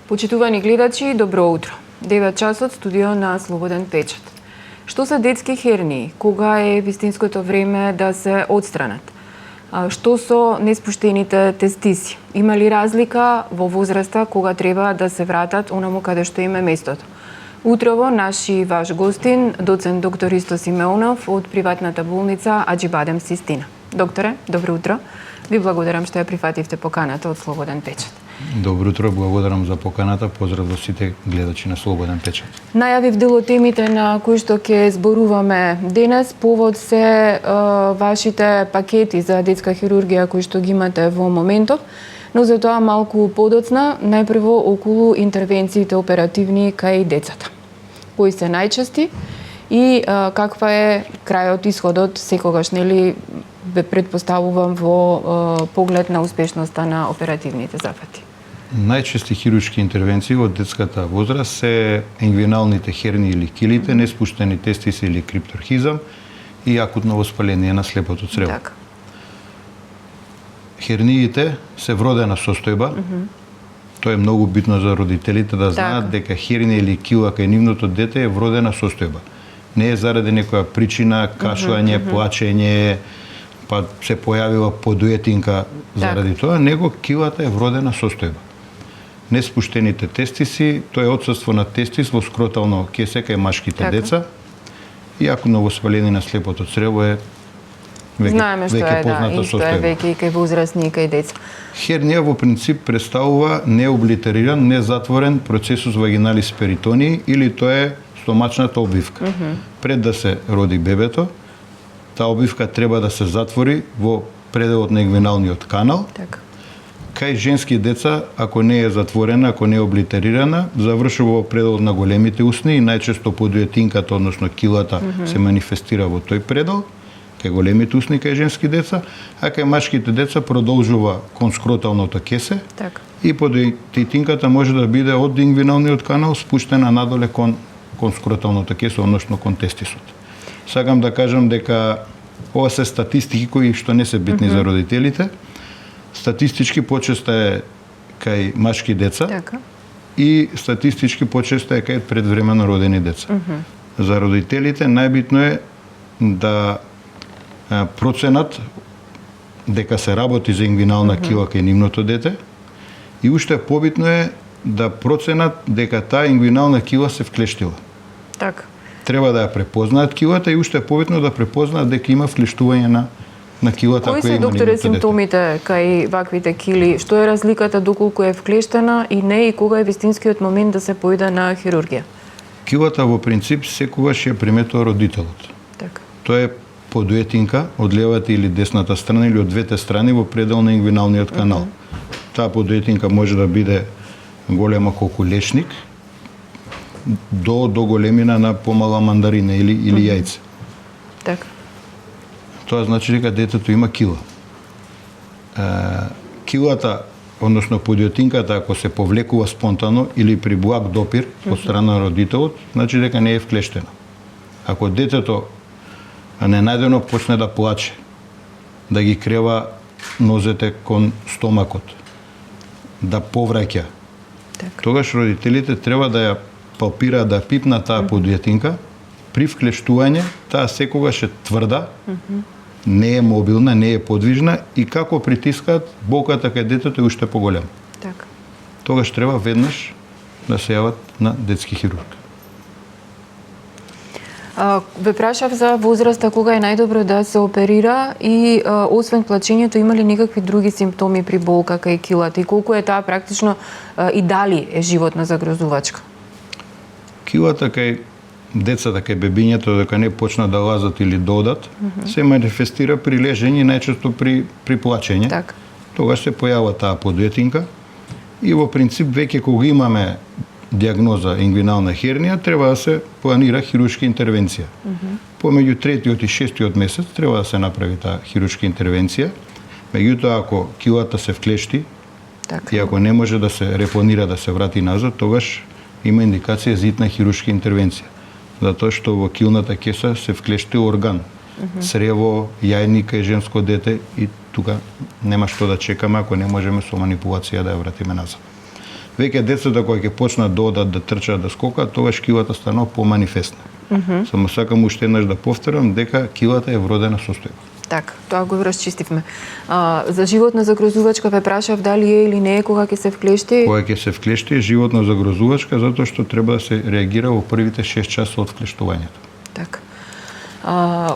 Почитувани гледачи, добро утро. 9 часот студио на Слободен печат. Што се детски хернии? Кога е вистинското време да се отстранат? Што со неспуштените тестиси? Има ли разлика во возраста кога треба да се вратат онаму каде што им е местото? Утрово наши ваш гостин, доцент доктор Ристо Симеонов од приватната болница Аџибадем Систина. Докторе, добро утро. Ви благодарам што ја прифативте поканата од Слободен печат. Добро утро, благодарам за поканата. Поздрав до сите гледачи на Слободен печат. Најавив дел од темите на кои што ќе зборуваме денес. Повод се вашите пакети за детска хирургија кои што ги имате во моментов, но за тоа малку подоцна, најпрво околу интервенциите оперативни кај децата. Кои се најчести и каква е крајот, исходот, секогаш, нели, ве предпоставувам во поглед на успешноста на оперативните запати. Најчести хируршки интервенции во детската возраст се ингвиналните херни или килите, неспуштени тестиси или крипторхизам и акутно воспаление на слепото црево. Така. Херниите се вродена состојба. Тоа е многу битно за родителите да знаат дека хернија или кила кај нивното дете е вродена состојба. Не е заради некоја причина, кашлање, плачење, па се појавила подуетинка заради тоа, него килата е вродена состојба. Неспуштените тестиси, тоа е отсутство на тестис во скротално кесе кај машките деца и акутно воспаление на слепото црево е веќе позната исто состојба. е веќе и кај возрастни и кај деца. Хернија во принцип представува необлитериран, незатворен процесус вагиналис перитонии или тоа е стомачната обвивка. Пред да се роди бебето, таа обвивка треба да се затвори во пределот на ингвиналниот канал. Така. Кај женски деца, ако не е затворена, ако не е облитерирана, завршува во пределот на големите усни и најчесто подуетинката, односно килата, се манифестира во тој предел, кај големите усни кај женски деца, а кај машките деца продолжува кон скроталното кесе и подуетинката може да биде од ингвиналниот канал спуштена надоле кон скроталното кесе, односно кон тестисот. Сакам да кажам дека ова се статистики кои што не се битни за родителите. Статистички почесто е кај машки деца и статистички почесто е кај предвремено родени деца. За родителите најбитно е да проценат дека се работи за ингвинална кила кај нивното дете и уште побитно е да проценат дека таа ингвинална кила се вклештила. Така. Треба да ја препознаат килата и уште побитно да препознаат дека има вклештување на килата која има нивното дете. Кои се, докторе, симптомите кај ваквите кили? Што е разликата доколку е вклештена и не, и кога е вистинскиот момент да се поиде на хирургија? Килата во принцип секогаш ја приметува родителот. Така. Тоа е подуетинка од левата или десната страна или од двете страни во предел на ингвиналниот канал. Таа подуетинка може да биде голема колку лешник до големина на помала мандарина или јајце. Така. Тоа значи дека детето има кила. Килата, односно подуетинката, ако се повлекува спонтано или при благ допир од страна на родителот, значи дека не е вклештена. Ако детето ненајдено почне да плаче, да ги крева нозете кон стомакот, да повраќа, тогаш родителите треба да ја палпираат, да пипнат таа подуетинка. При вклештување, таа секогаш е тврда, не е мобилна, не е подвижна и како притискаат, болката кај детето е уште поголема. Така. Тогаш треба веднаш да се јават на детски хирург. Ве прашав за возраста кога е најдобро да се оперира и освен плачењето има ли некакви други симптоми при болка кај килата и колку е таа практично и дали е животна загрозувачка? Килата кај децата, кај бебињето, дека не почнат да лазат или да одат, се манифестира при лежење и најчесто при плачење. Так. Тогаш се појава таа подуетинка и во принцип веќе кога имаме диагноза ингвинална хернија, треба да се планира хируршка интервенција. Помеѓу 3-тиот и 6-тиот месец треба да се направи таа хируршка интервенција. Меѓутоа, ако килата се вклешти и ако не може да се репонира, да се врати назад, тогаш има индикација за итна хируршка интервенција. Затоа што во килната кеса се вклешти орган. Црево, јајник е женско дете и тука нема што да чекаме ако не можеме со манипулација да ја вратиме назад. Веќе децата кога ќе почнат да одат, да трчаат, да скокаат, тогаш килата станува поманифестна. Само сакам уште еднаш да повторам дека килата е вродена состојба. Така, тоа го расчистивме. За животна загрозувачка ве прашав дали е или не е кога ќе се вклешти? Кога ќе се вклешти е животна загрозувачка затоа што треба да се реагира во првите 6 часа од вклештувањето. Така.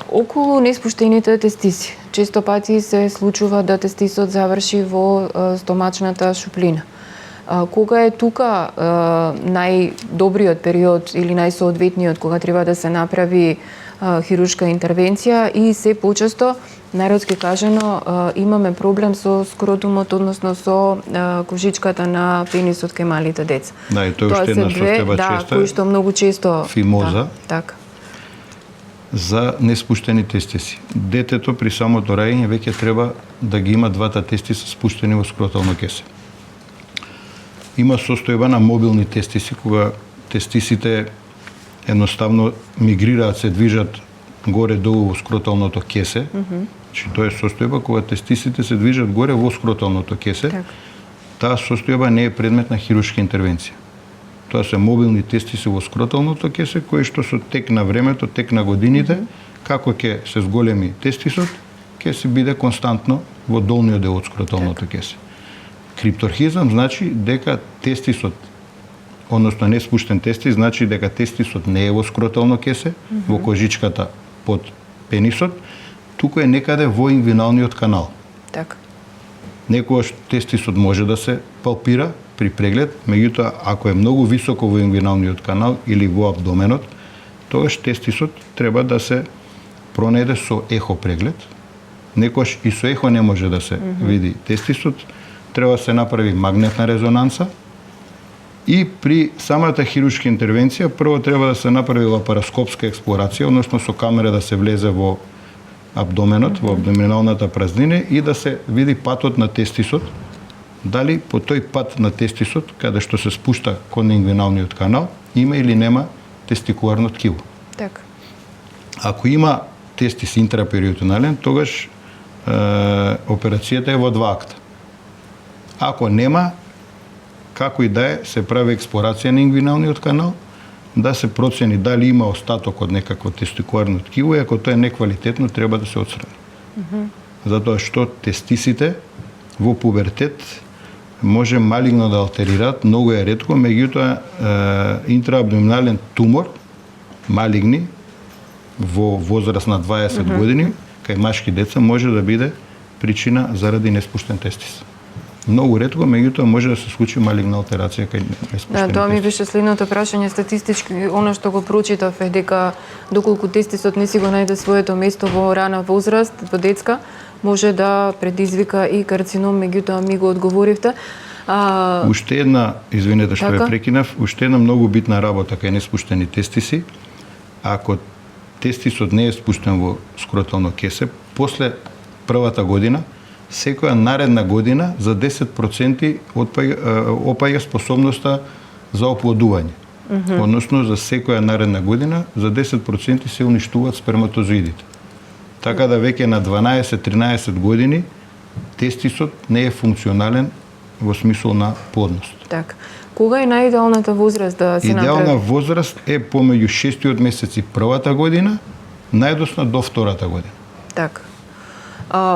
Околу неспуштените тестиси. Често пати се случува да тестисот заврши во стомачната шуплина. Кога е тука најдобриот период или најсоодветниот кога треба да се направи хируршка интервенција и се почесто, народски кажано, имаме проблем со скротумот, односно со кожичката на пенисот кај малите деца. Да, и тоа уште една состојба честа. Кои што многу често фимоза. Така. За неспуштени тестиси. Детето при самото раѓање веќе треба да ги има двата тестиса спуштени во скротално кесе. Има состојба на мобилни тестиси, кога тестисите едноставно мигрираат, се движат горе-долу во скроталното кесе. Значи, тоа е состојба кога тестисите се движат горе во скроталното кесе. Так. Таа состојба не е предмет на хируршка интервенција. Тоа се мобилни тестиси во скроталното кесе, кои што со тек на времето, тек на годините, како ќе се зголеми тестисот, ќе се биде константно во долниот дел од скроталното кесе. Крипторхизам значи дека тестисот, односно неспуштен тестис, значи дека тестисот не е во скротално кесе, во кожичката под пенисот, туку е некаде во ингвиналниот канал. Така. Некогаш тестисот може да се палпира при преглед, меѓутоа ако е многу високо во ингвиналниот канал или во абдоменот, тогаш тестисот треба да се пронајде со ехо преглед. Некогаш и со ехо не може да се види тестисот, треба да се направи магнетна резонанса и при самата хируршка интервенција прво треба да се направи лапароскопска експлорација, односно со камера да се влезе во абдоменот, во абдоминалната празнина и да се види патот на тестисот, дали по тој пат на тестисот, каде што се спушта кон ингвиналниот канал, има или нема тестикуларно ткиво. Така. Ако има тестис интраперитонален, тогаш операцијата е во 2 акта. Ако нема, како и да е, се прави експлорација на ингвиналниот канал, да се процени дали има остаток од некакво тестикуларно ткиво и ако тоа е неквалитетно, треба да се отстрани. Затоа што тестисите во пубертет може малигно да алтерираат, многу е ретко, меѓутоа интраабдоминален тумор, малигни, во возраст на 20 години, кај машки деца може да биде причина заради неспуштен тестис. Многу ретко, меѓутоа може да се случи малигна алтерација кај неспуштен тестис. Тоа ми беше следното прашање статистички, она што го прочитав е дека доколку тестисот не си го најде своето место во рана возраст, во детска, може да предизвика и карцином, меѓутоа ми го одговоривте. Уште една, извинете што така? ја прекинав, уште една многу битна работа кај неспуштени тестиси. Ако тестисот не е спуштен во скротално кесе, после првата година, секоја наредна година за 10% опаѓа способноста за оплодување. Односно, за секоја наредна година, за 10% се уништуваат сперматозоидите. Така да веќе на 12-13 години тестисот не е функционален во смисол на плодност. Така. Кога е најидеалната возраст да се направи? Идеална возраст е помеѓу 6-тиот месец и првата година, најдосна до втората година. Така.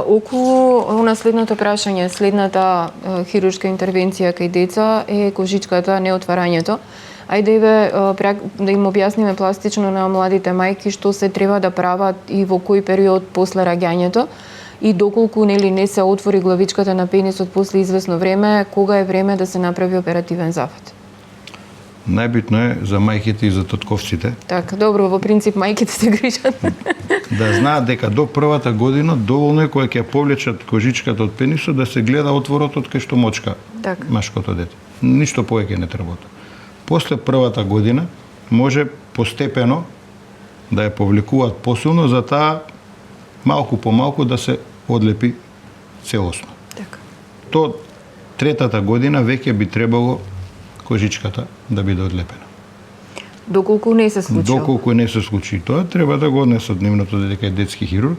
Околу на следното прашање, следната хируршка интервенција кај деца е кожичката, неотварањето. Ајде да им објасниме пластично на младите мајки што се треба да прават и во кој период после раѓањето и доколку не се отвори главичката на пенисот после известно време, кога е време да се направи оперативен зафат. Најбитно е за мајките и за татковците. Така, добро, во принцип мајките се грижат. Да знаат дека до првата година доволно е кога ќе повлечат кожичката од пенисот да се гледа отворот од кај што мочка машкото дете. Ништо повеќе не треба. После првата година може постепено да ја повлекуваат посилно, за таа малку по малку да се одлепи целосно. Така. До третата година веќе би требало кожичката да биде одлепена. Доколку не се случи. Доколку не се случи тоа, треба да го однесат нивното дете кај детски хирург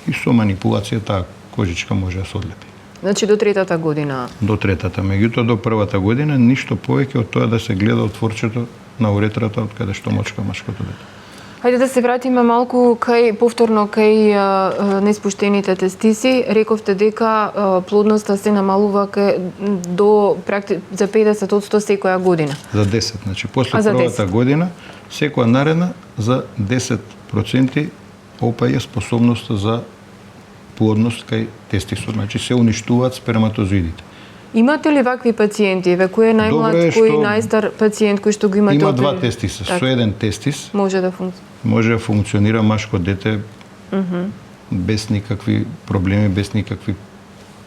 и со манипулација таа кожичка може да се одлепи. Значи до третата година. До третата. Меѓутоа, до првата година, ништо повеќе од тоа да се гледа отворчето на уретрата од каде што мочка машкото дете. Хајде да се вратиме малку повторно кај неспуштените тестиси. Рековте дека плодноста се намалува до за 50% секоја година. За 10, значи после за првата 10. година, секоја наредна за 10% опаѓа способноста за плодност кај тестисот, значи се уништуваат сперматозоидите. Имате ли вакви пациенти? Еве, кој е најмлад, кој е најстар пациент кој што го имате? Има два тестиса. Так. Со еден тестис може да функционира машко дете без никакви проблеми, без никакви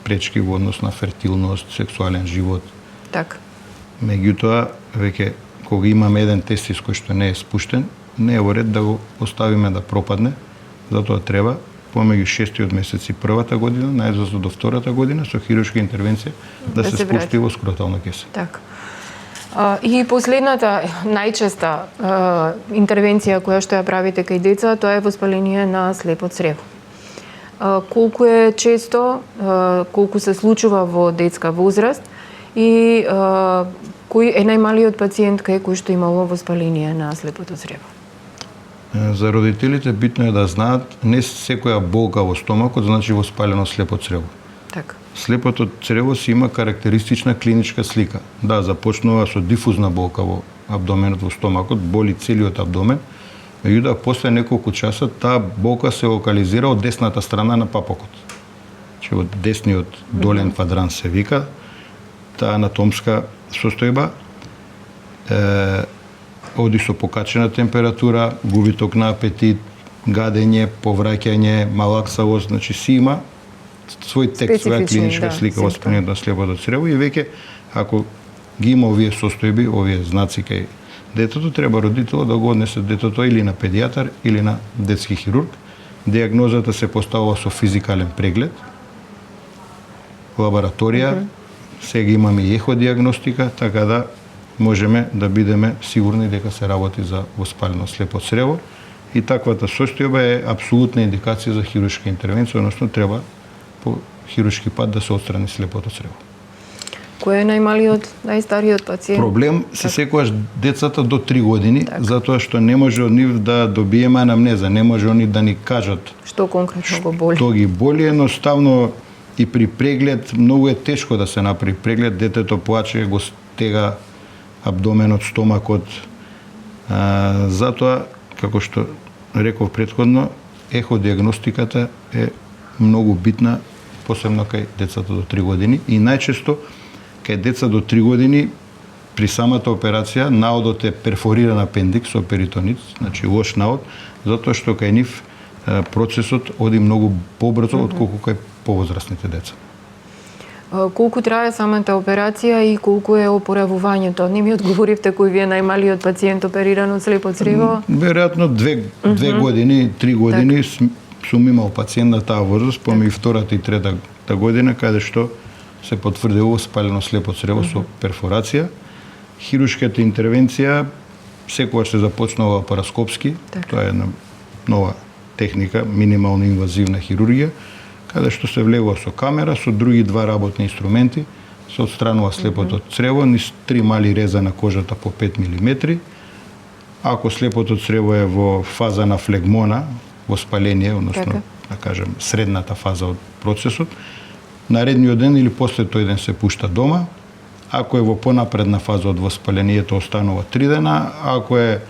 пречки во однос на фертилност, сексуален живот. Так. Меѓутоа, веќе кога имаме еден тестис кој што не е спуштен, не е во ред да го оставиме да пропадне, затоа треба помеѓу 6-тиот месец и првата година, најдозу до втората година, со хируршка интервенција да се спушти во скротална кеса. Так. И последната најчеста интервенција која што ја правите кај деца, тоа е воспаление на слепо црево. Колку е често, колку се случува во детска возраст и кој е најмалиот пациент кај кој што имало воспаление на слепото црево? За родителите битно е да знаат, не секоја болка во стомакот значи воспалено слепо црево. Така. Слепото црево си има карактеристична клиничка слика. Да, започнува со дифузна болка во абдоменот, во стомакот, боли целиот абдомен, меѓутоа после неколку часа таа болка се локализира од десната страна на папокот. Че од десниот долен квадрант се вика, таа анатомска состојба оди со покачена температура, губиток на апетит, гадење, повраќање, малаксавост, значи си има свој текст, своја клиничка слика воспалението на слепото црево и веќе ако ги има овие состојби, овие знаци кај детето, треба родителот да го однесе детето или на педијатар или на детски хирург. Диагнозата се поставува со физикален преглед, лабораторија, сега имаме и еходиагностика, така да можеме да бидеме сигурни дека се работи за воспалено слепо црево и таквата состојба е апсолутна индикација за хируршка интервенција, односно треба по хируршки пат да се отстрани слепото црево. Кој е најмалиот, најстариот пациент? Проблем се секогаш децата до 3 години, затоа што не може од нив да добиеме анамнеза, не може они да ни кажат што конкретно го боли. Што ги боли, едноставно и при преглед многу е тешко да се направи преглед, детето плаче, го стега абдоменот, стомакот. Затоа, како што реков претходно, еходиагностиката е многу битна, посебно кај децата до 3 години и најчесто кај деца до 3 години при самата операција наодот е перфориран апендикс со перитонит, значи лош наод, затоа што кај нив процесот оди многу побрзо отколку кај повозрастните деца. Колку трае самата операција и колку е опоравувањето? Не ми одговоривте кој ви е најмалиот пациент опериран од слепо црево? Веројатно 2 години, 3 години сум имал пациент на таа возраст, помеѓу втората и третата година, каде што се потврдило спалено слепо црево со перфорација. Хируршката интервенција секогаш се започнува лапароскопски, тоа е една нова техника, минимално инвазивна хирургија, каде што се влегува со камера, со други два работни инструменти, се отстранува слепото црево, низ 3 мали реза на кожата по 5 мм. Ако слепото црево е во фаза на флегмона, воспаление, односно, да кажем, средната фаза од процесот, наредниот ден или после тој ден се пушта дома. Ако е во понапредна фаза од воспалението, останува 3 дена. Ако е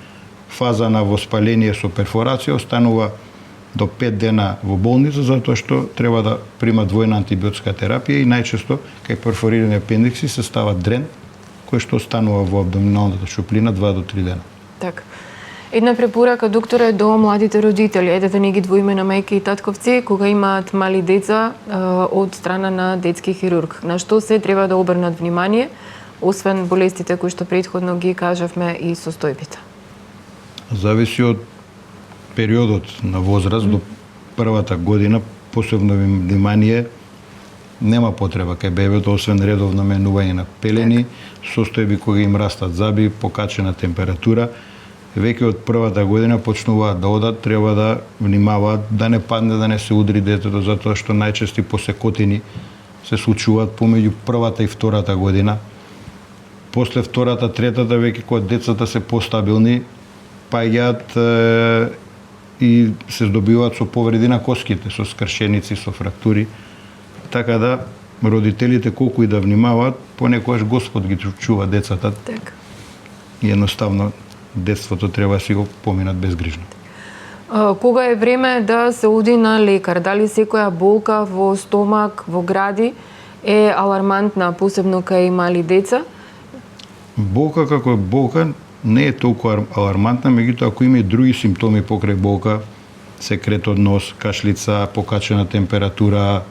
фаза на воспаление со перфорација, останува до 5 дена во болница, затоа што треба да прима двојна антибиотска терапија и најчесто кај перфорирани апендикси се става дрен, кој што останува во абдоминалната шуплина 2 до 3 дена. Така. Една препорака, докторе, до младите родители, еде да не ги двоиме на мајки и татковци, кога имаат мали деца од страна на детски хирург. На што се треба да обрнат внимание, освен болестите кои што претходно ги кажавме и состојбите? Зависи од периодот на возраст до првата година, посебно внимание нема потреба кај бебето, освен редовно менување на пелени, состојби кога им растат заби, покачена температура. Веќе од првата година почнуваат да одат, треба да внимаваат да не падне, да не се удри детето, затоа што најчести посекотини се случуваат помеѓу првата и втората година. После втората, третата, веќе кога децата се постабилни, паѓаат и се здобиваат со повреди на коските, со скршеници, со фрактури. Така да родителите колку и да внимаваат, понекогаш Господ ги чува децата. Така. И едноставно детството треба да си го поминат безгрижно. Кога е време да се оди на лекар? Дали секоја болка во стомак, во гради е алармантна, посебно кај мали деца? Болка како болка не е толку алармантна, меѓутоа ако има и други симптоми покрај болка, секрет од нос, кашлица, покачена температура,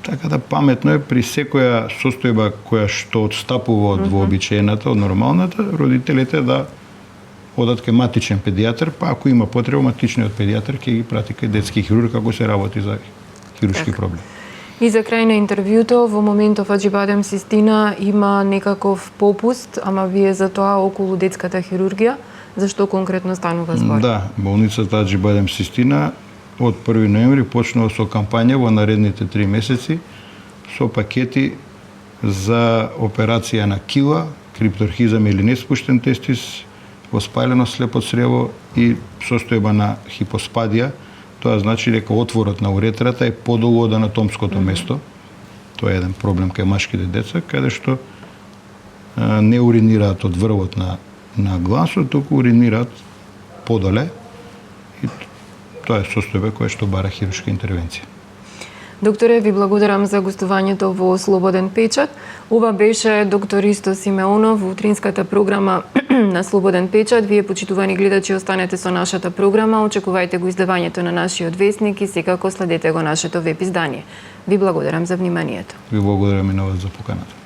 така да паметно е при секоја состојба која што отстапува од вообичаената, од нормалната, родителите да одат кај матичен педијатар, па ако има потреба, матичниот педијатар ќе ги прати кај детски хирург ако се работи за хируршки проблем. И за крај на интервјуто, во моментов Аџибадем Систина има некаков попуст, ама вие за тоа околу детската хирургија, зашто конкретно станува збор? Да, болницата Аџибадем Систина од 1 ноември почнува со кампања во наредните 3 месеци со пакети за операција на кила, крипторхизам или неспуштен тестис, воспалено слепо црево и состојба на хипоспадија. Тоа значи дека отворот на уретрата е подолу од анатомското место. Тоа е еден проблем кај машките деца, каде што не уринираат од врвот на гласот, туку уринираат подоле. И тоа е состојба која што бара хируршка интервенција. Докторе, ви благодарам за гостувањето во Слободен печат. Ова беше доктор Ристо Симеонов во утринската програма на Слободен печат. Вие, почитувани гледачи, останете со нашата програма. Очекувајте го издавањето на нашиот весник и секако следете го нашето веб издание. Ви благодарам за вниманието. Ви благодарам и на вас за поканата.